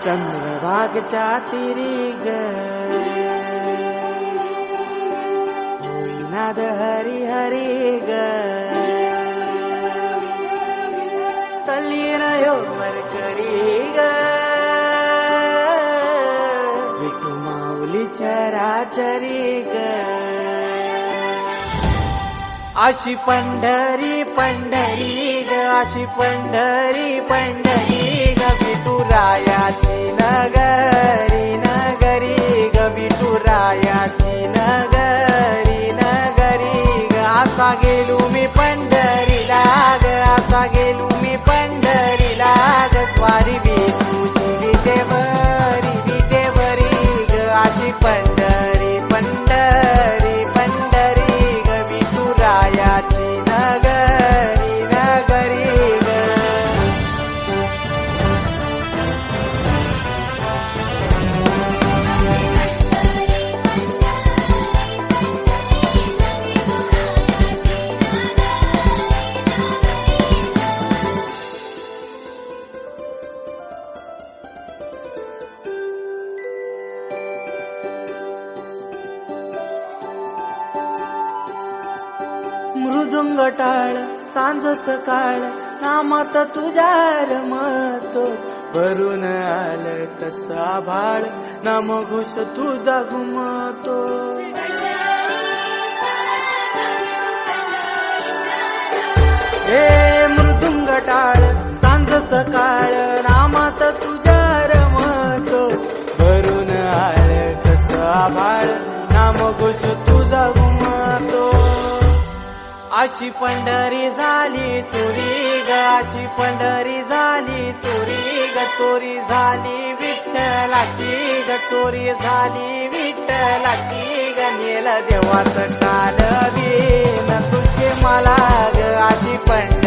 चंद्रभागच्या तिरी ग होईनाद हरी हरी ग तल्लीन यो मरकरी ग विठू माऊली चराचरी ग अशी पंढरी पंढरी ग अशी पंढरी पंढरी ग विठुरायाची नगरी नगरी ग विठुरायाची नगरी नगरी ग असा गेलो मी पंढरीला ग असा गेलो मी पंढरीला ग स्वारी विठूची विटेवरी ग अशी पंढरी पंढरी पंढरी ग विठुरायाची नगरी नगरी ग मृदुंग टाळ सांज सकाळ नामात तुझ्या रमतो भरून आलं कसं आभाळ नाम घोष तुझा घुमतो हे मृदुंग टाळ सांज सकाळ नामात तुझ्या रमतो भरून आलं कसं आभाळ नाम घोष तुझा घुमतो अशी पंढरी झाली चोरी ग अशी पंढरी झाली चोरी ग चोरी झाली विठ्ठलाची ग चोरी झाली विठ्ठलाची ग नेल देवाचं काल न तुझे मला ग अशी पंढरी